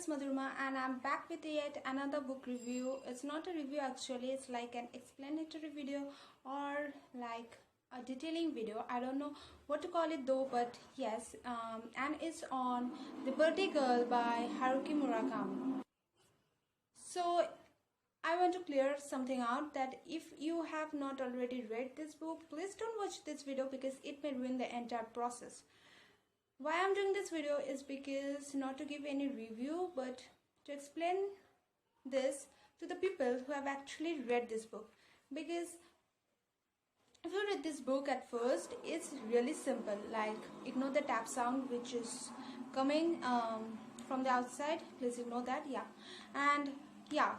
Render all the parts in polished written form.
is Madhurma and I'm back with yet another book review. It's not a review actually, it's like an explanatory video or like a detailing video. I don't know what to call it though, but yes, and it's on The Birthday Girl by Haruki Murakami. So I want to clear something out that if you have not already read this book, please don't watch this video because it may ruin the entire process. Why I'm doing this video is because not to give any review but to explain this to the people who have actually read this book. Because if you read this book at first, it's really simple, like ignore the tap sound which is coming from the outside. Please ignore that. And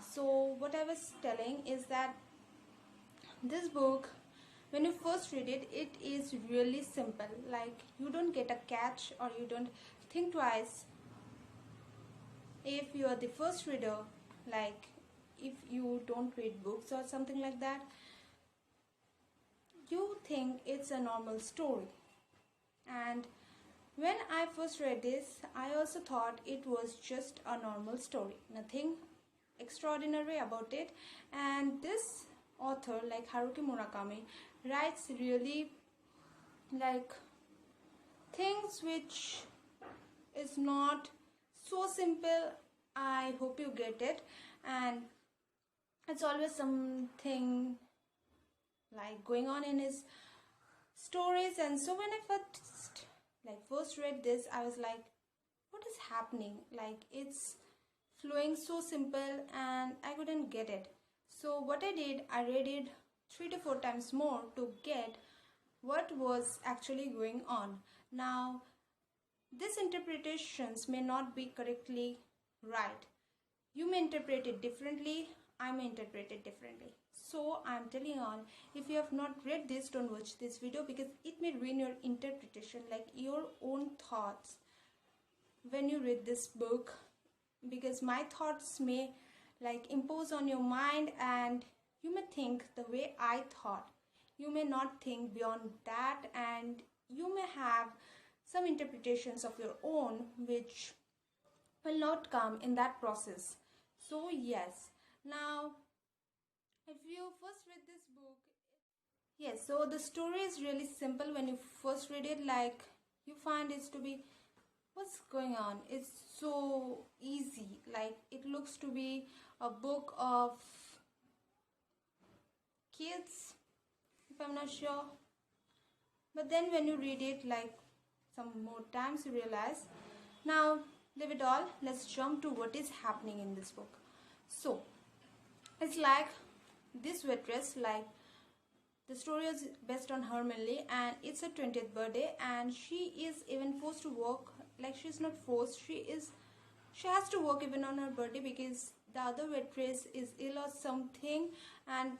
so what I was telling is that this book, when you first read it, it is really simple. Like you don't get a catch or you don't think twice if you are the first reader, like if you don't read books or something like that. You think it's a normal story. And when I first read this, I also thought it was just a normal story, nothing extraordinary about it. And this author, like Haruki Murakami, writes really like things which is not so simple. I hope you get it. And it's always something like going on in his stories. And so when I first read this, I was like, what is happening? Like it's flowing so simple and I couldn't get it. So what I did, I read it 3 to 4 times more to get what was actually going on. Now, these interpretations may not be correctly right. You may interpret it differently, I may interpret it differently. So I'm telling you all, if you have not read this, don't watch this video because it may ruin your interpretation, like your own thoughts when you read this book. Because my thoughts may like impose on your mind and you may think the way I thought. You may not think beyond that and you may have some interpretations of your own which will not come in that process. So yes, now if you first read this book, yes, so the story is really simple. When you first read it, like you find it to be, what's going on? It's so easy. Like it looks to be a book of kids, if I'm not sure. But then when you read it like some more times, you realize. Now leave it all. Let's jump to what is happening in this book. So it's like this waitress, like the story is based on her mainly, and it's her 20th birthday and she is even forced to work. Like she's not forced, she has to work even on her birthday because the other waitress is ill or something and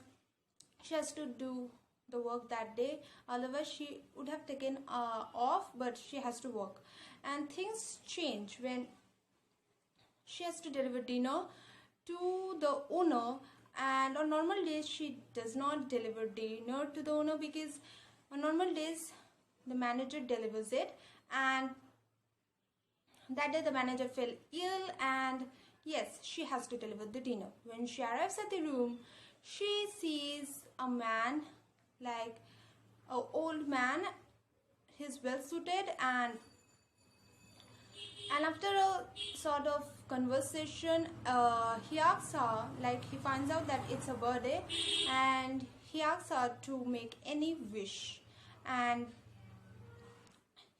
she has to do the work that day. Otherwise she would have taken off, but she has to work. And things change when she has to deliver dinner to the owner. And on normal days she does not deliver dinner to the owner because on normal days the manager delivers it, and that day the manager fell ill and yes, she has to deliver the dinner. When she arrives at the room, she sees a man, like an old man. He's well suited and after a sort of conversation, he asks her, like he finds out that it's her birthday and he asks her to make any wish, and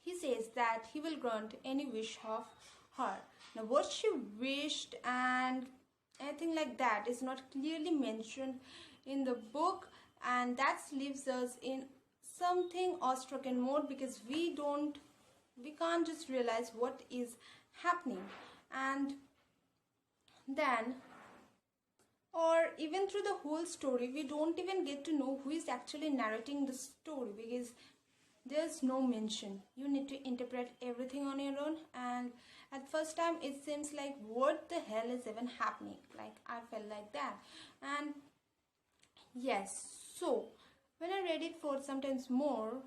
he says that he will grant any wish of her. Now what she wished and anything like that is not clearly mentioned in the book, and that leaves us in something awestrucken mode because we can't just realize what is happening. And then, or even through the whole story, we don't even get to know who is actually narrating the story because there's no mention. You need to interpret everything on your own, and at first time it seems like what the hell is even happening. Like I felt like that. And yes, so when I read it for sometimes more,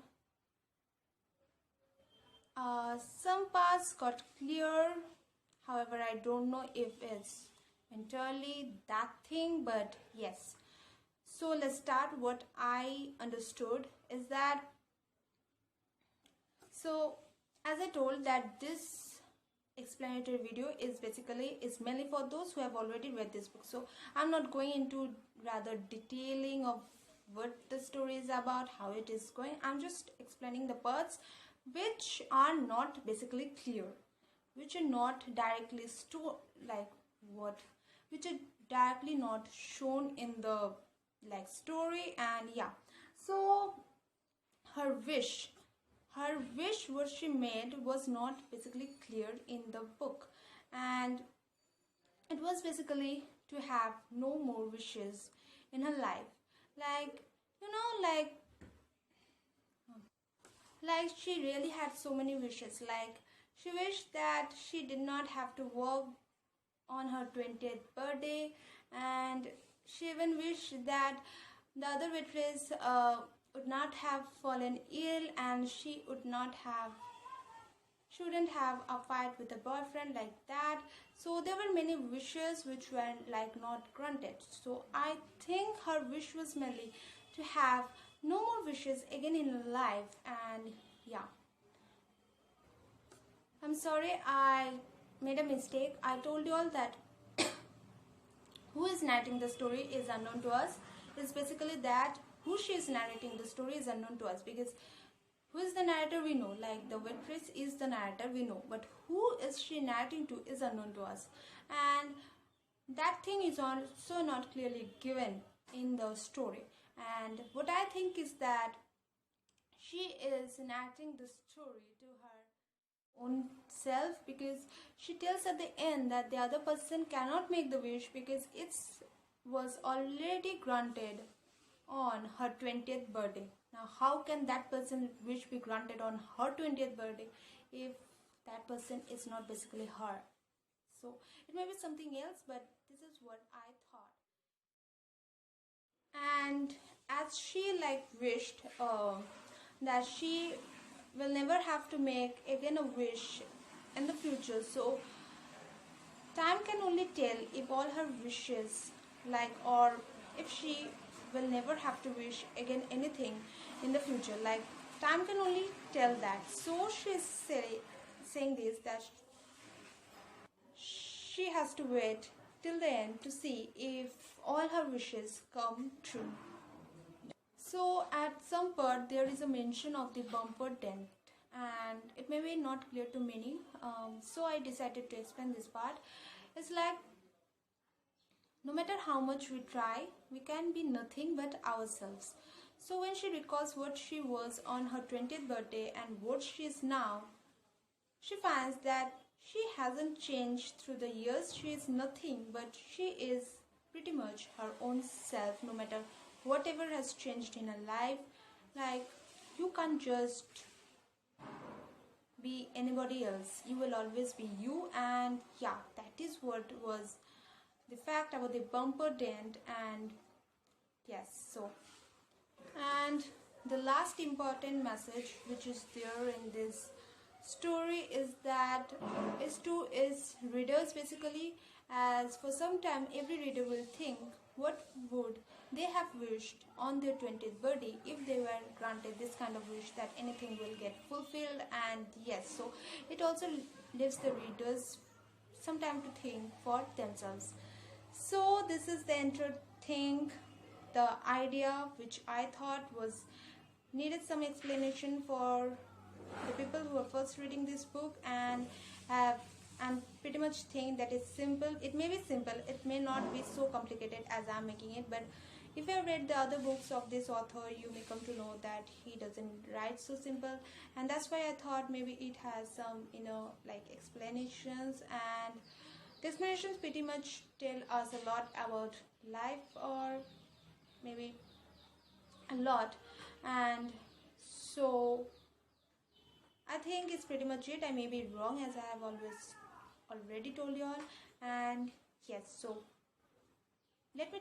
some parts got clear However, I don't know if it's entirely that thing, but yes. So let's start. What I understood is that, so as I told, that this explanatory video is mainly for those who have already read this book. So I'm not going into rather detailing of what the story is about, how it is going. I'm just explaining the parts which are not basically clear, which are not directly which are directly not shown in the story. And yeah, so her wish what she made was not basically cleared in the book, and it was basically to have no more wishes in her life. Like, you know, like she really had so many wishes. Like, she wished that she did not have to work on her 20th birthday, and she even wished that the other waitress would not have fallen ill, and she shouldn't have a fight with a boyfriend like that. So there were many wishes which were not granted. So I think her wish was mainly to have no more wishes again in her life. And yeah, I'm sorry, I made a mistake. I told you all that who is narrating the story is unknown to us. It's basically that who she is narrating the story is unknown to us, because who is the narrator we know, like the waitress is the narrator we know, but who is she narrating to is unknown to us. And that thing is also not clearly given in the story. And what I think is that she is narrating the story to her own self, because she tells at the end that the other person cannot make the wish because it was already granted on her 20th birthday. Now, how can that person's wish be granted on her 20th birthday if that person is not basically her? So it may be something else, but this is what I thought. And as she wished that she will never have to make again a wish in the future, so time can only tell if all her wishes, or if she will never have to wish again anything in the future. Like, time can only tell that. So she's saying this, that she has to wait till the end to see if all her wishes come true. So at some part there is a mention of the bumper dent, and it may be not clear to many, so I decided to explain this part. It's like, no matter how much we try, we can be nothing but ourselves. So when she recalls what she was on her 20th birthday and what she is now, she finds that she hasn't changed through the years. She is nothing, but she is pretty much her own self, no matter whatever has changed in her life. Like, you can't just be anybody else. You will always be you. And yeah, that is what was the fact about the bumper dent. And yes, so, and the last important message which is there in this story is that is readers basically, as for some time every reader will think what would they have wished on their 20th birthday if they were granted this kind of wish that anything will get fulfilled. And yes, so it also leaves the readers some time to think for themselves. So this is the intro thing, the idea which I thought was needed some explanation for the people who are first reading this book, and I'm pretty much think that it's simple. It may be simple, it may not be so complicated as I'm making it, but if you have read the other books of this author, you may come to know that he doesn't write so simple, and that's why I thought maybe it has some explanations, and the explanations pretty much tell us a lot about life, or maybe a lot. And so I think it's pretty much it. I may be wrong, as I have already told you all. And yes, so let me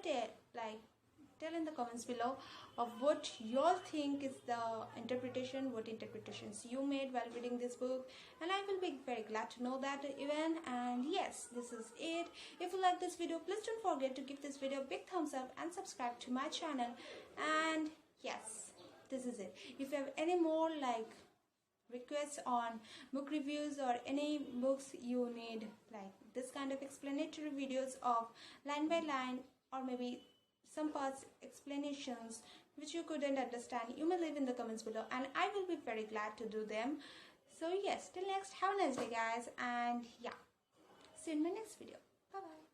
tell in the comments below of what you all think is the interpretation, what interpretations you made while reading this book, and I will be very glad to know that even. And yes, this is it. If you like this video, please don't forget to give this video a big thumbs up and subscribe to my channel. And yes, this is it. If you have any more like requests on book reviews or any books you need like this kind of explanatory videos of line by line, or maybe some parts explanations which you couldn't understand, you may leave in the comments below and I will be very glad to do them. So yes, till next, have a nice day guys, and yeah, see you in my next video. Bye bye.